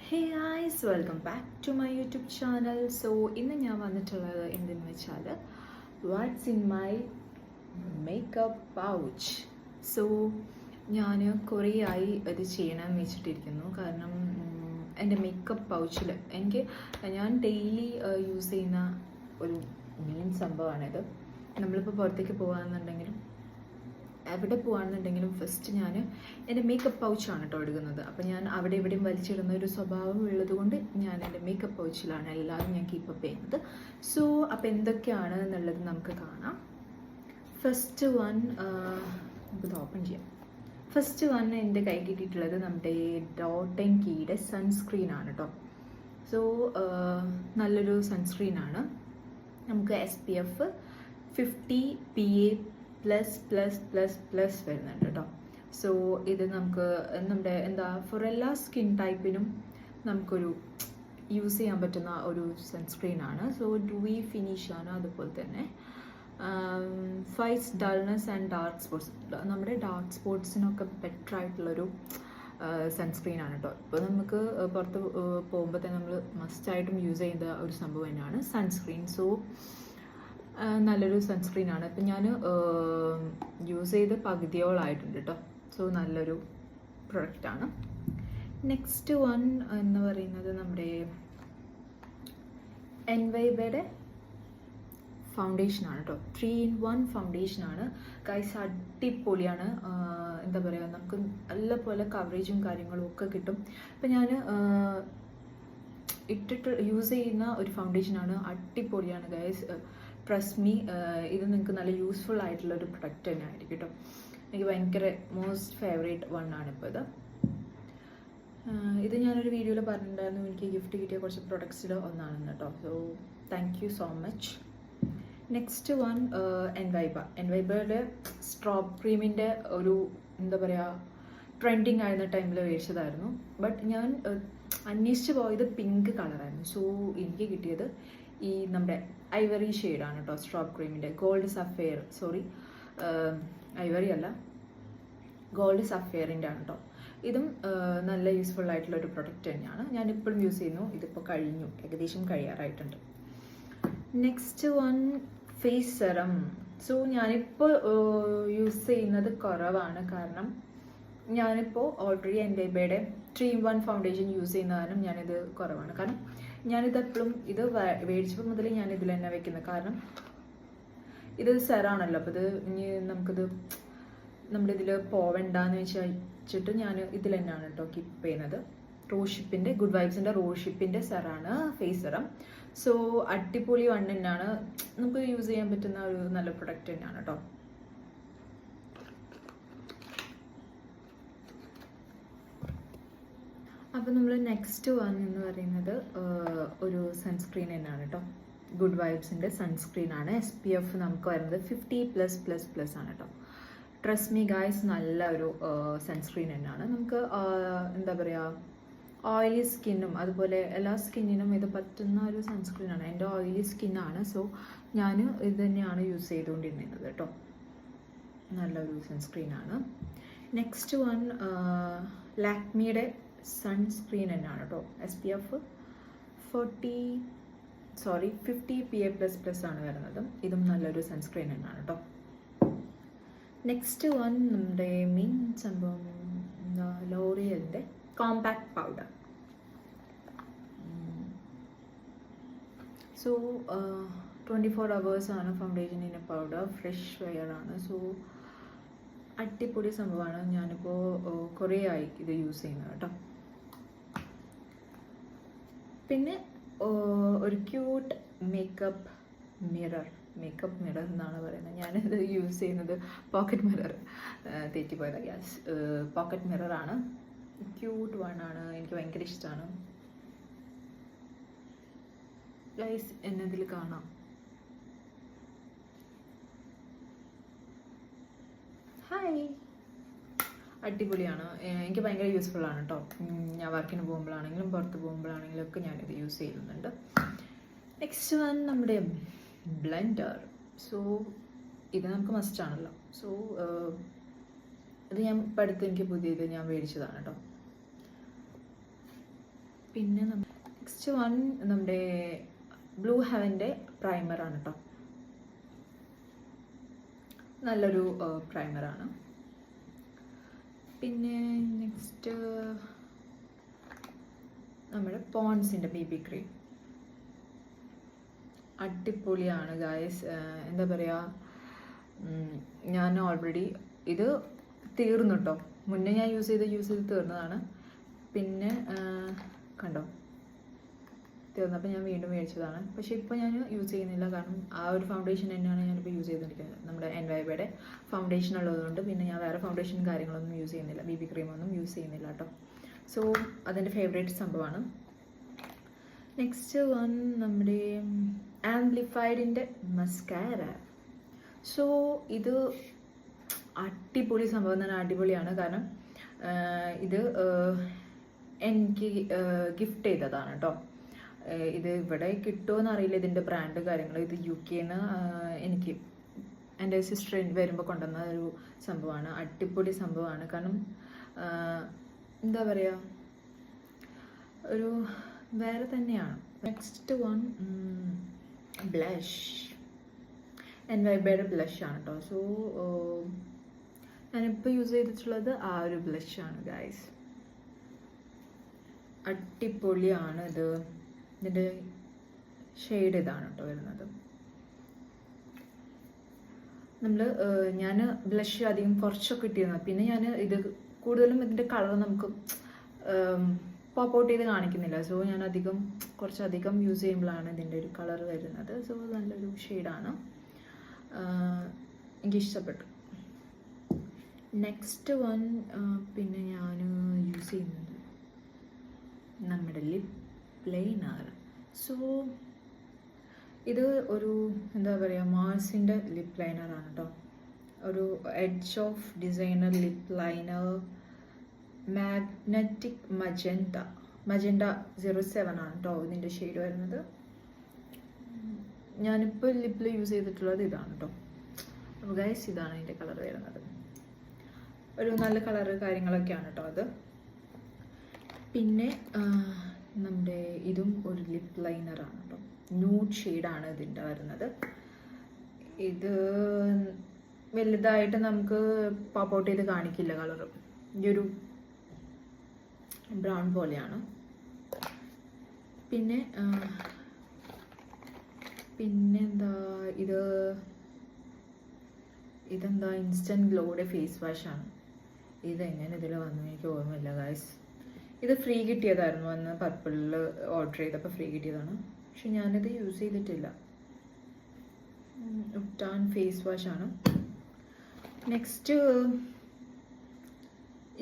Hey guys, welcome back to my YouTube channel. So ഇന്ന് ഞാൻ വന്നിട്ടുള്ളത് എന്തെന്ന് വെച്ചാൽ what's in my makeup pouch. So ഞാൻ കുറേ ആയി ഇത് ചെയ്യണമെന്ന് വെച്ചിട്ടിരിക്കുന്നു. കാരണം എൻ്റെ മേക്കപ്പ് പൗച്ചിൽ ഞാൻ ഡെയിലി യൂസ് ചെയ്യുന്ന ഒരു മെയിൻ സംഭവമാണിത്. നമ്മളിപ്പോൾ പുറത്തേക്ക് പോകുകയാണെന്നുണ്ടെങ്കിലും എവിടെ പോകുകയാണെന്നുണ്ടെങ്കിലും ഫസ്റ്റ് ഞാൻ എൻ്റെ മേക്കപ്പ് പൗച്ചാണ് കേട്ടോ എടുക്കുന്നത്. അപ്പോൾ ഞാൻ അവിടെ എവിടെയും വലിച്ചിടുന്ന ഒരു സ്വഭാവം ഉള്ളത് കൊണ്ട് ഞാൻ എൻ്റെ മേക്കപ്പ് പൗച്ചിലാണ് എല്ലാവരും ഞാൻ കീപ്പപ്പ് ചെയ്യുന്നത്. സോ അപ്പോൾ എന്തൊക്കെയാണ് എന്നുള്ളത് നമുക്ക് കാണാം. ഫസ്റ്റ് വൺ നമുക്കിത് ഓപ്പൺ ചെയ്യാം. ഫസ്റ്റ് വൺ എൻ്റെ കൈ കിട്ടിയിട്ടുള്ളത് നമ്മുടെ ഡോട്ട് ആൻഡ് കീയുടെ സൺസ്ക്രീനാണ് കേട്ടോ. സോ നല്ലൊരു സൺസ്ക്രീനാണ്. നമുക്ക് SPF 50 PA++++ വരുന്നുണ്ട് കേട്ടോ. സോ ഇത് നമുക്ക് നമ്മുടെ ഫോർ എല്ലാ സ്കിൻ ടൈപ്പിനും നമുക്കൊരു യൂസ് ചെയ്യാൻ പറ്റുന്ന ഒരു സൺസ്ക്രീനാണ്. സോ ഡ്യൂയി ഫിനിഷാണ്. അതുപോലെ തന്നെ fights dullness and dark spots, നമ്മുടെ ഡാർക്ക് സ്പോട്ട്സിനൊക്കെ ബെറ്റർ ആയിട്ടുള്ളൊരു സൺസ്ക്രീനാണ് കേട്ടോ. ഇപ്പോൾ നമുക്ക് പുറത്ത് പോകുമ്പോൾ തന്നെ നമ്മൾ മസ്റ്റായിട്ടും യൂസ് ചെയ്യുന്ന ഒരു സംഭവം തന്നെയാണ് സൺസ്ക്രീൻ. സോ നല്ലൊരു സൺസ്ക്രീനാണ്. ഇപ്പം ഞാൻ യൂസ് ചെയ്ത് പകുതിയോളായിട്ടുണ്ട് കേട്ടോ. സോ നല്ലൊരു പ്രൊഡക്റ്റാണ്. നെക്സ്റ്റ് വൺ എന്ന് പറയുന്നത് നമ്മുടെ എൻവൈബയുടെ ഫൗണ്ടേഷനാണ് കേട്ടോ. 3-in-1 ഫൗണ്ടേഷനാണ് guys. അടിപൊളിയാണ്. എന്താ പറയുക, നമുക്ക് നല്ല പോലെ കവറേജും കാര്യങ്ങളും ഒക്കെ കിട്ടും. ഇപ്പം ഞാൻ ഇട്ടിട്ട് യൂസ് ചെയ്യുന്ന ഒരു ഫൗണ്ടേഷനാണ്. അടിപൊളിയാണ് ഗൈസ്. ട്രസ്റ്റ് മീ, ഇത് നിങ്ങൾക്ക് നല്ല യൂസ്ഫുൾ ആയിട്ടുള്ള ഒരു പ്രൊഡക്റ്റ് തന്നെ ആയിരിക്കും കേട്ടോ. എനിക്ക് ഭയങ്കര മോസ്റ്റ് ഫേവറേറ്റ് വൺ ആണ് ഇപ്പോൾ ഇത്. ഇത് ഞാനൊരു വീഡിയോയിൽ പറഞ്ഞിട്ടുണ്ടായിരുന്നു, എനിക്ക് ഗിഫ്റ്റ് കിട്ടിയ കുറച്ച് പ്രൊഡക്ട്സിൽ ഒന്നാണെന്ന് കേട്ടോ. So thank you so much. Next one എൻവൈബയുടെ സ്ട്രോബ് ക്രീമിൻ്റെ ഒരു എന്താ പറയുക ട്രെൻഡിങ് ആയിരുന്ന ടൈമിൽ മേടിച്ചതായിരുന്നു. ബട്ട് ഞാൻ അന്വേഷിച്ച് പോയത് പിങ്ക് കളറായിരുന്നു. സോ എനിക്ക് കിട്ടിയത് ഈ നമ്മുടെ ഐവറി ഷെയ്ഡാണ് കേട്ടോ. സ്ട്രോബ് ക്രീമിൻ്റെ ഗോൾഡ് സഫയർ, ഐവറി അല്ല, ഗോൾഡ് സഫയറിൻ്റെ ആണ് കേട്ടോ. ഇതും നല്ല യൂസ്ഫുൾ ആയിട്ടുള്ള ഒരു പ്രൊഡക്റ്റ് തന്നെയാണ്. ഞാൻ ഇപ്പോഴും യൂസ് ചെയ്യുന്നു. ഇതിപ്പോൾ കഴിഞ്ഞു, ഏകദേശം കഴിയാറായിട്ടുണ്ട്. Next one face serum. So ഞാനിപ്പോൾ യൂസ് ചെയ്യുന്നത് കുറവാണ്. കാരണം ഞാനിപ്പോൾ ഓൾറെഡി എൻവൈബയുടെ 3-in-1 ഫൗണ്ടേഷൻ യൂസ് ചെയ്യുന്ന കാരണം ഞാനിത് കുറവാണ്. കാരണം ഞാനിത് എപ്പോഴും ഇത് മേടിച്ചപ്പോൾ മുതൽ ഞാൻ ഇതിൽ തന്നെ വെക്കുന്നത്. കാരണം ഇത് സെറാണല്ലോ. അപ്പോൾ ഇത് ഇനി നമുക്കിത് നമ്മുടെ ഇതിൽ പോവണ്ടെന്ന് വെച്ചിട്ട് ഞാൻ ഇതിൽ തന്നെയാണ് കേട്ടോ കീപ്പ് ചെയ്യുന്നത്. റോഷിപ്പിൻ്റെ ഗുഡ് വൈബ്സിൻ്റെ റോഷിപ്പിൻ്റെ സെറാണ് ഫേസ് സെറം. സോ അടിപൊളി വൺ തന്നെയാണ്. നമുക്ക് യൂസ് ചെയ്യാൻ പറ്റുന്ന ഒരു നല്ല പ്രൊഡക്റ്റ് തന്നെയാണ് കേട്ടോ. അപ്പോൾ നമ്മൾ നെക്സ്റ്റ് വൺ എന്ന് പറയുന്നത് ഒരു സൺസ്ക്രീൻ തന്നെയാണ് കേട്ടോ. ഗുഡ് വൈബ്സിൻ്റെ സൺസ്ക്രീനാണ്. SPF നമുക്ക് വരുന്നത് 50+++ ആണ് കേട്ടോ. ട്രസ്റ്റ് മീ ഗായ്സ്, നല്ല ഒരു സൺസ്ക്രീൻ തന്നെയാണ്. നമുക്ക് എന്താ പറയുക, ഓയിലി സ്കിന്നും അതുപോലെ എല്ലാ സ്കിന്നിനും ഇത് പറ്റുന്ന ഒരു സൺസ്ക്രീനാണ്. എൻ്റെ ഓയിലി സ്കിന്നാണ്. സോ ഞാൻ ഇത് തന്നെയാണ് യൂസ് ചെയ്തുകൊണ്ടിരുന്നത് കേട്ടോ. നല്ലൊരു സൺസ്ക്രീനാണ്. നെക്സ്റ്റ് വൺ ലാക്മിയുടെ സൺസ്ക്രീൻ തന്നെയാണ് കേട്ടോ. SPF 50 PA++ ആണ് വരുന്നത്. ഇതും നല്ലൊരു സൺസ്ക്രീൻ തന്നെയാണ് കേട്ടോ. നെക്സ്റ്റ് വൺ നമ്മുടെ മെയിൻ സംഭവം ലോറിയലിൻ്റെ കോമ്പാക്ട് പൗഡർ. സോ 24 hours ആണ് ഫൗണ്ടേഷനിൻ്റെ പൗഡർ. ഫ്രഷ് വെയർ ആണ്. സോ അടിപൊളി സംഭവമാണ്. ഞാനിപ്പോൾ കുറേ ആയി ഇത് യൂസ് ചെയ്യുന്നത് കേട്ടോ. പിന്നെ ഒരു ക്യൂട്ട് മേക്കപ്പ് മിറർ എന്നാണ് പറയുന്നത്. ഞാനിത് യൂസ് ചെയ്യുന്നത് പോക്കറ്റ് മിറർ, തെറ്റിപ്പോയത് ഗ്യാസ്. പോക്കറ്റ് മിററാണ്. ക്യൂട്ട് വൺ ആണ്. എനിക്ക് ഭയങ്കര ഇഷ്ടമാണ് ഗൈസ്. എന്നതിൽ കാണാം. ഹായ്, അടിപൊളിയാണ്. എനിക്ക് ഭയങ്കര യൂസ്ഫുൾ ആണ് കേട്ടോ. ഞാൻ വർക്കിന് പോകുമ്പോഴാണെങ്കിലും പുറത്ത് പോകുമ്പോഴാണെങ്കിലും ഒക്കെ ഞാനിത് യൂസ് ചെയ്യുന്നുണ്ട്. നെക്സ്റ്റ് വൺ നമ്മുടെ ബ്ലെൻഡർ. സോ ഇത് നമുക്ക് മസ്റ്റാണല്ലോ. സോ ഇത് ഞാൻ ഇപ്പോൾ അടുത്ത് എനിക്ക് പുതിയത് ഞാൻ മേടിച്ചതാണ് കേട്ടോ. പിന്നെ നെക്സ്റ്റ് വൺ നമ്മുടെ ബ്ലൂ ഹെവൻ്റെ പ്രൈമറാണ് കേട്ടോ. നല്ലൊരു പ്രൈമറാണ്. പിന്നെ നെക്സ്റ്റ് നമ്മുടെ പോൺസിൻ്റെ BB ക്രീം. അടിപൊളിയാണ് ഗായ്സ്. എന്താ പറയുക, ഞാൻ ഓൾറെഡി ഇത് തീർന്നു കേട്ടോ. മുന്നേ ഞാൻ യൂസ് ചെയ്ത് തീർന്നതാണ്. പിന്നെ കണ്ടോ തീർന്നപ്പോൾ ഞാൻ വീണ്ടും മേടിച്ചതാണ്. പക്ഷേ ഇപ്പോൾ ഞാൻ യൂസ് ചെയ്യുന്നില്ല, കാരണം ആ ഒരു ഫൗണ്ടേഷൻ തന്നെയാണ് ഞാനിപ്പോൾ യൂസ് ചെയ്തുകൊണ്ടിരിക്കുന്നത്. നമ്മുടെ NYBയുടെ ഫൗണ്ടേഷൻ ഉള്ളതുകൊണ്ട് പിന്നെ ഞാൻ വേറെ ഫൗണ്ടേഷനും കാര്യങ്ങളൊന്നും യൂസ് ചെയ്യുന്നില്ല, BB ക്രീമൊന്നും യൂസ് ചെയ്യുന്നില്ല കേട്ടോ. സോ അതെൻ്റെ ഫേവറേറ്റ് സംഭവമാണ്. നെക്സ്റ്റ് വൺ നമ്മുടെ ആംപ്ലിഫൈഡിൻ്റെ മസ്കാര. സോ ഇത് അടിപൊളി സംഭവം തന്നെ, അടിപൊളിയാണ്. കാരണം ഇത് എനിക്ക് ഗിഫ്റ്റ് ചെയ്തതാണ് കേട്ടോ. ഇത് ഇവിടെ കിട്ടുമോയെന്ന് അറിയില്ല, ഇതിൻ്റെ ബ്രാൻഡ് കാര്യങ്ങൾ. ഇത് UK-ന്ന് എനിക്ക് എൻ്റെ സിസ്റ്റർ വരുമ്പോൾ കൊണ്ടുവന്ന ഒരു സംഭവമാണ്. അടിപൊളി സംഭവമാണ്. കാരണം എന്താ പറയുക, ഒരു വേറെ തന്നെയാണ്. Next one blush. NYBയുടെ ബ്ലഷാണ് കേട്ടോ. സോ ഞാനിപ്പോൾ യൂസ് ചെയ്തിട്ടുള്ളത് ആ ഒരു ബ്ലഷാണ് ഗൈസ്. അടിപൊളിയാണ് ഇത്. ഇതിൻ്റെ ഷെയ്ഡ് ഇതാണ് കേട്ടോ വരുന്നത്. ഞാൻ ബ്ലഷ് അധികം കുറച്ചൊക്കെ ഇട്ടിരുന്നു. പിന്നെ ഞാൻ ഇത് കൂടുതലും ഇതിൻ്റെ കളർ നമുക്ക് പോപ്പ് ഔട്ട് ചെയ്ത് കാണിക്കുന്നില്ല. സോ ഞാൻ കുറച്ചധികം യൂസ് ചെയ്യുമ്പോഴാണ് ഇതിൻ്റെ ഒരു കളർ വരുന്നത്. സോ നല്ലൊരു ഷെയ്ഡാണ്, എനിക്കിഷ്ടപ്പെട്ടു. നെക്സ്റ്റ് വൺ പിന്നെ ഞാൻ യൂസ് ചെയ്യുന്നത് നമ്മുടെ ലിപ് ലൈനർ. സോ ഇത് ഒരു എന്താ പറയുക, മാർസിൻ്റെ ലിപ് ലൈനറാണ് കേട്ടോ. ഒരു edge of designer lip liner, magnetic magenta 07 ആണ് കേട്ടോ ഇതിൻ്റെ ഷെയ്ഡ് വരുന്നത്. ഞാനിപ്പോൾ ലിപ്പിൽ യൂസ് ചെയ്തിട്ടുള്ളത് ഇതാണ് കേട്ടോ. അപ്പോൾ ഗൈസ് ഇതാണ് ഇതിൻ്റെ കളർ വരുന്നത്. ഒരു നല്ല കളറ് കാര്യങ്ങളൊക്കെയാണ് കേട്ടോ അത്. പിന്നെ നമ്മുടെ ഇതും ഒരു ലിപ് ലൈനറാണ് കേട്ടോ. ന്യൂഡ് ഷെയ്ഡാണ് ഇതിൻ്റെ വരുന്നത്. ഇത് വലുതായിട്ട് നമുക്ക് പോപ്പ് ഔട്ട് ചെയ്ത് കാണിക്കില്ല കളറ്. ഈ ഒരു ബ്രൗൺ പോലെയാണ്. പിന്നെന്താ ഇതെന്താ ഇൻസ്റ്റൻറ്റ് ഗ്ലോയുടെ ഫേസ് വാഷാണ്. ഇതെങ്ങനെ ഇതിൽ വന്നു എനിക്ക് ഓർമ്മയില്ല ഗൈസ്. ഇത് ഫ്രീ കിട്ടിയതായിരുന്നു, അന്ന് പർപ്പിളിൽ ഓർഡർ ചെയ്തപ്പോൾ ഫ്രീ കിട്ടിയതാണ്. പക്ഷെ ഞാനിത് യൂസ് ചെയ്തിട്ടില്ല. ഉപ്റ്റാൻ ഫേസ് വാഷാണ്. Next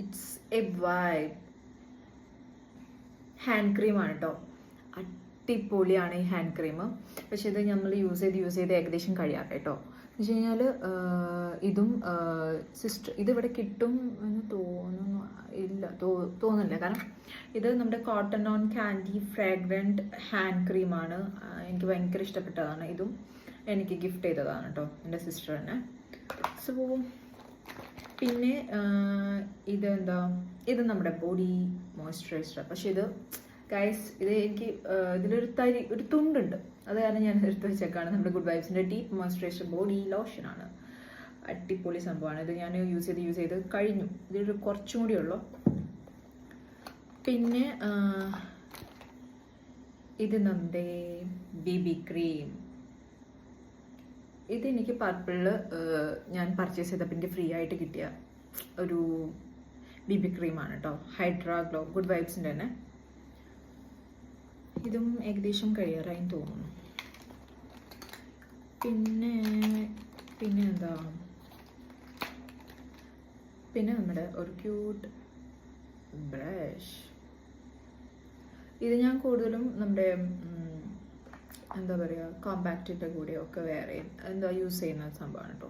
it's a vibe hand ക്രീമാണ് കേട്ടോ. അടിപൊളിയാണ് ഈ ഹാൻഡ് ക്രീം. പക്ഷെ ഇത് നമ്മൾ യൂസ് ചെയ്ത് ഏകദേശം കഴിയാറ് കേട്ടോ. എന്ന് വെച്ച് കഴിഞ്ഞാൽ ഇതും ഇതിവിടെ കിട്ടും എന്ന് തോന്നുന്നില്ല. കാരണം ഇത് നമ്മുടെ cotton on candy fragrant hand ക്രീമാണ്. എനിക്ക് ഭയങ്കര ഇഷ്ടപ്പെട്ടതാണ്. ഇതും എനിക്ക് ഗിഫ്റ്റ് ചെയ്തതാണ് കേട്ടോ എൻ്റെ സിസ്റ്റർ തന്നെ. സോ പിന്നെ ഇത് നമ്മുടെ ബോഡി മോയ്സ്ചറൈസർ. പക്ഷെ ഇത് ഗൈസ് എനിക്ക് ഇതിലൊരു തുണ്ടുണ്ട്, അത് കാരണം ഞാൻ എടുത്ത് വെച്ചേക്കാണ്. നമ്മുടെ ഗുഡ് വൈബ്സിൻ്റെ ഡീപ്പ് മോയ്സ്ചറൈസർ ബോഡി ലോഷനാണ്. അടിപൊളി സംഭവമാണ്. ഇത് ഞാൻ യൂസ് ചെയ്ത് കഴിഞ്ഞു. ഇതിലൊരു കുറച്ചും കൂടി ഉള്ളൂ. പിന്നെ ഇത് നമ്മുടെ BB ക്രീം. ഇതെനിക്ക് പർപ്പിളിൽ ഞാൻ പർച്ചേസ് ചെയ്തപ്പോൾ എനിക്ക് ഫ്രീ ആയിട്ട് കിട്ടിയ ഒരു BB ക്രീമാണ് കേട്ടോ. ഹൈഡ്രാ ഗ്ലോ, ഗുഡ് വൈബ്സിൻ്റെ തന്നെ. ഇതും ഏകദേശം കഴിയാറായി തോന്നുന്നു. പിന്നെ നമ്മുടെ ഒരു ക്യൂട്ട് ബ്രഷ്. ഇത് ഞാൻ കൂടുതലും നമ്മുടെ എന്താ പറയുക കോമ്പാക്റ്റിൻ്റെ കൂടെയൊക്കെ വേറെ യൂസ് ചെയ്യുന്ന സംഭവമാണ് കേട്ടോ.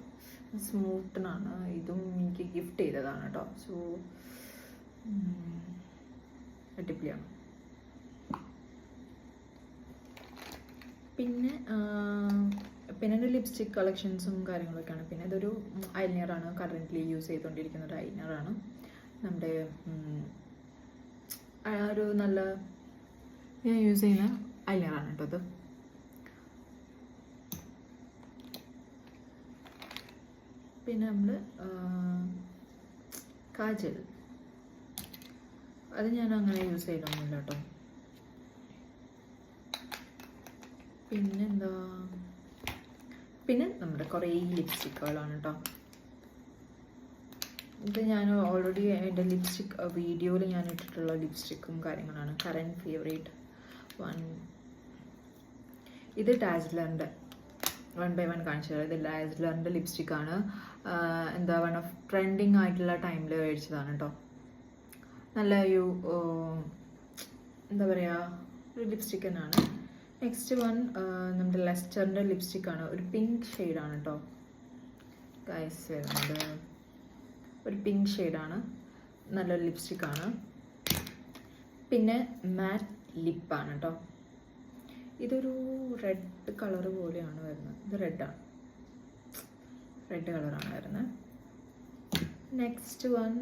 സ്മൂത്തനാണ്. ഇതും എനിക്ക് ഗിഫ്റ്റ് ചെയ്തതാണ് കേട്ടോ. സോ അടിപൊളിയാണ്. പിന്നെ ഒരു ലിപ്സ്റ്റിക് കളക്ഷൻസും കാര്യങ്ങളൊക്കെയാണ്. പിന്നെ ഇതൊരു ഐലൈനറാണ്, കറൻ്റ്ലി യൂസ് ചെയ്തുകൊണ്ടിരിക്കുന്ന ഒരു ഐലൈനറാണ്. നമ്മുടെ ഒരു നല്ല ഞാൻ യൂസ് ചെയ്യുന്ന ഐലൈനറാണ് കേട്ടോ അത്. പിന്നെ നമ്മൾ കാജൽ, അത് ഞാൻ അങ്ങനെ യൂസ് ചെയ്തൊന്നുമില്ല കേട്ടോ. പിന്നെന്താ, പിന്നെ നമ്മുടെ കുറേ ലിപ്സ്റ്റിക്കുകളാണ് കേട്ടോ. ഇത് ഞാൻ ഓൾറെഡി എൻ്റെ ലിപ്സ്റ്റിക് വീഡിയോയിൽ ഞാൻ ഇട്ടിട്ടുള്ള ലിപ്സ്റ്റിക്കും കാര്യങ്ങളാണ്. കറൻറ്റ് ഫേവറേറ്റ് വൺ, ഇത് ഡാസ്ലറിൻ്റെ 1/1 കാണിച്ചത്. ഇത് ഡാസ്ലറിൻ്റെ ലിപ്സ്റ്റിക്കാണ്. എന്താ വൺ ഓഫ് ട്രെൻഡിങ് ആയിട്ടുള്ള ടൈമിൽ മേടിച്ചതാണ് കേട്ടോ. നല്ല ഒരു എന്താ പറയുക, ഒരു ലിപ്സ്റ്റിക് തന്നെയാണ്. നെക്സ്റ്റ് വൺ നമ്മുടെ ലെസ്റ്ററിൻ്റെ ലിപ്സ്റ്റിക്കാണ്. ഒരു പിങ്ക് ഷെയ്ഡാണ് കേട്ടോ ഗൈസ് വരുന്നത്. ഒരു പിങ്ക് ഷെയ്ഡാണ്, നല്ലൊരു ലിപ്സ്റ്റിക്കാണ്. പിന്നെ മാറ്റ് ലിപ്പാണ് കേട്ടോ. ഇതൊരു റെഡ് കളർ പോലെയാണ് വരുന്നത്. ഇത് റെഡാണ്, റെഡ് കളറാണ് വരുന്നത്. നെക്സ്റ്റ് വൺ,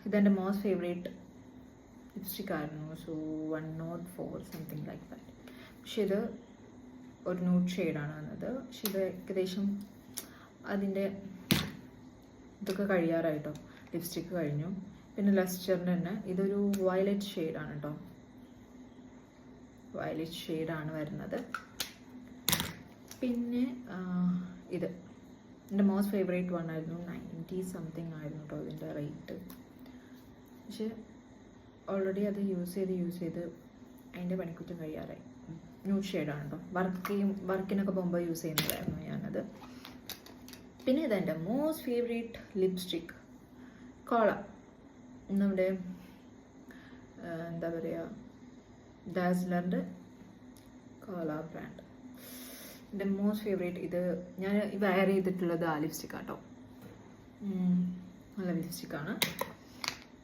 ഇതെൻ്റെ മോസ്റ്റ് ഫേവറേറ്റ് ലിപ്സ്റ്റിക് ആയിരുന്നു. So 104 something like that. പക്ഷെ ഇത് ഒരു ന്യൂഡ് ഷെയ്ഡാണ് വന്നത്. പക്ഷെ ഇത് ഏകദേശം അതിൻ്റെ ഇതൊക്കെ കഴിയാറായിട്ടോ, ലിപ്സ്റ്റിക്ക് കഴിഞ്ഞു. പിന്നെ ലെസ്റ്ററിൻ്റെ തന്നെ ഇതൊരു വയലറ്റ് ഷെയ്ഡാണ് കേട്ടോ. വയലറ്റ് ഷെയ്ഡാണ് വരുന്നത്. പിന്നെ ഇത് എൻ്റെ മോസ്റ്റ് ഫേവറേറ്റ് വൺ ആയിരുന്നു. 90 സംതിങ് ആയിരുന്നു കേട്ടോ ഇതിൻ്റെ റേറ്റ്. പക്ഷെ ഓൾറെഡി അത് യൂസ് ചെയ്ത് അതിൻ്റെ പണിക്കുറ്റം കഴിയാറായി. ന്യൂഡ് ഷെയ്ഡാണ് കേട്ടോ. വർക്കിനൊക്കെ പോകുമ്പോൾ യൂസ് ചെയ്യുന്നതായിരുന്നു ഞാനത്. പിന്നെ ഇതെൻ്റെ മോസ്റ്റ് ഫേവറേറ്റ് ലിപ്സ്റ്റിക്, കോള, നമ്മുടെ എന്താ പറയുക, ഡാസ്ലറിൻ്റെ കോള ബ്രാൻഡ്. എൻ്റെ മോസ്റ്റ് ഫേവറേറ്റ്. ഇത് ഞാൻ വെയർ ചെയ്തിട്ടുള്ളത് ആ ലിപ്സ്റ്റിക്കാട്ടോ. നല്ല ലിപ്സ്റ്റിക്കാണ്.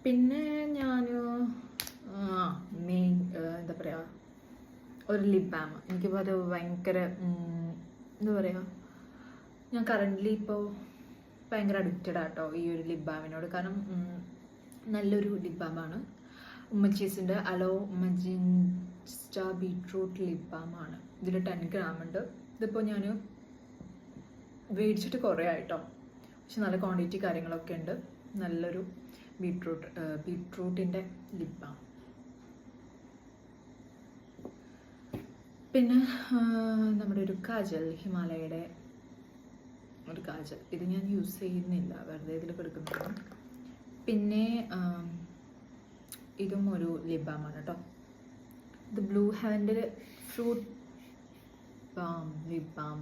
പിന്നെ ഞാൻ മെയിൻ എന്താ പറയുക, ഒരു ലിപ് ബാം. എനിക്കിപ്പോൾ അത് ഭയങ്കര എന്താ പറയുക, ഞാൻ കറൻ്റ്ലി ഇപ്പോൾ ഭയങ്കര അഡിക്റ്റഡ് ആട്ടോ ഈ ഒരു ലിപ് ബാമിനോട്. കാരണം നല്ലൊരു ലിപ് ബാമാണ്. ഉമ്മച്ചീസിൻ്റെ അലോ മജിൻസ്റ്റ ബീട്രൂട്ട് ലിപ് ബാമാണ്. ഇതിൽ 10 gram ഉണ്ട്. ഇതിപ്പോൾ ഞാൻ മേടിച്ചിട്ട് കുറേ ആയിട്ടോ. പക്ഷെ നല്ല ക്വാണ്ടിറ്റി കാര്യങ്ങളൊക്കെ ഉണ്ട്. നല്ലൊരു ബീട്രൂട്ടിൻ്റെ ലിപ് ബാം. പിന്നെ നമ്മുടെ ഒരു കാജൽ, ഹിമാലയയുടെ ഒരു കാജൽ. ഇത് ഞാൻ യൂസ് ചെയ്യുന്നില്ല, വെറുതെ ഇതിൽ കൊടുക്കുന്നതാണ്. പിന്നെ ഇതും ഒരു ലിപ് ബാമാണ് കേട്ടോ. ഇത് ബ്ലൂ ഹെവൻ്റെ fruit balm lip balm,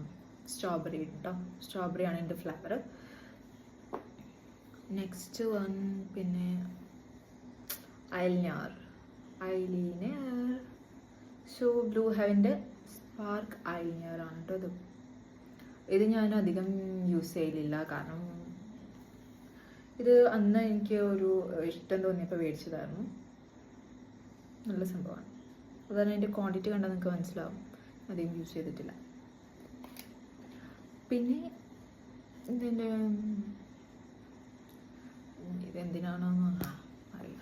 strawberry കേട്ടോ. സ്ട്രോബെറിയാണ് എൻ്റെ ഫ്ലേവർ. നെക്സ്റ്റ് വൺ, പിന്നെ ഐലൈനർ. സോ ബ്ലൂ ഹെവൻ്റെ സ്പാർക്ക് ഐലൈനർ ആണ് കേട്ടോ. ഇത് ഞാൻ അധികം യൂസ് ചെയ്യലില്ല, കാരണം ഇത് അന്ന് എനിക്ക് ഒരു ഇഷ്ടം തോന്നിയപ്പോൾ മേടിച്ചതായിരുന്നു. നല്ല സംഭവമാണ്. അതാണ് അതിൻ്റെ ക്വാണ്ടിറ്റി കണ്ടാൽ നിങ്ങൾക്ക് മനസ്സിലാവും. അധികം യൂസ് ചെയ്തിട്ടില്ല. പിന്നെ ഇതിൻ്റെ ഇതെന്തിനാണെന്ന് അറിയില്ല.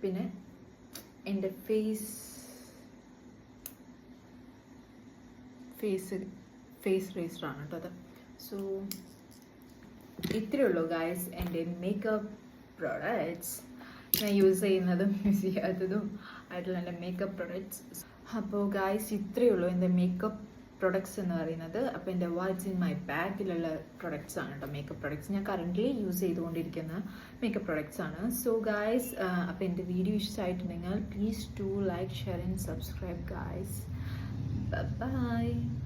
പിന്നെ എൻ്റെ ഫേസ് റേസറാണ് കേട്ടോ അത്. സോ ഇത്രയേ ഉള്ളൂ ഗായ്സ് എൻ്റെ മേക്കപ്പ് പ്രോഡക്റ്റ്സ്. ഞാൻ യൂസ് ചെയ്യുന്നതും യൂസ് ചെയ്യാത്തതും ആയിട്ടുള്ള എൻ്റെ മേക്കപ്പ് പ്രോഡക്റ്റ്സ്. അപ്പോൾ ഗായ്സ് ഇത്രയേ ഉള്ളൂ എൻ്റെ മേക്കപ്പ് പ്രൊഡക്ട്സ് എന്ന് പറയുന്നത്. അപ്പോൾ എൻ്റെ വാട്ട്സ് ഇൻ മൈ ബാഗിലുള്ള പ്രൊഡക്ട്സ് ആണ് കേട്ടോ, മേക്കപ്പ് പ്രൊഡക്ട്സ്. ഞാൻ കറൻ്റ്ലി യൂസ് ചെയ്തുകൊണ്ടിരിക്കുന്ന മേക്കപ്പ് പ്രൊഡക്ട്സ് ആണ്. സോ ഗായ്സ്, അപ്പോൾ എൻ്റെ വീഡിയോ ഇഷ്ടമായിട്ടുണ്ടെങ്കിൽ please to like, share and subscribe guys. Bye bye.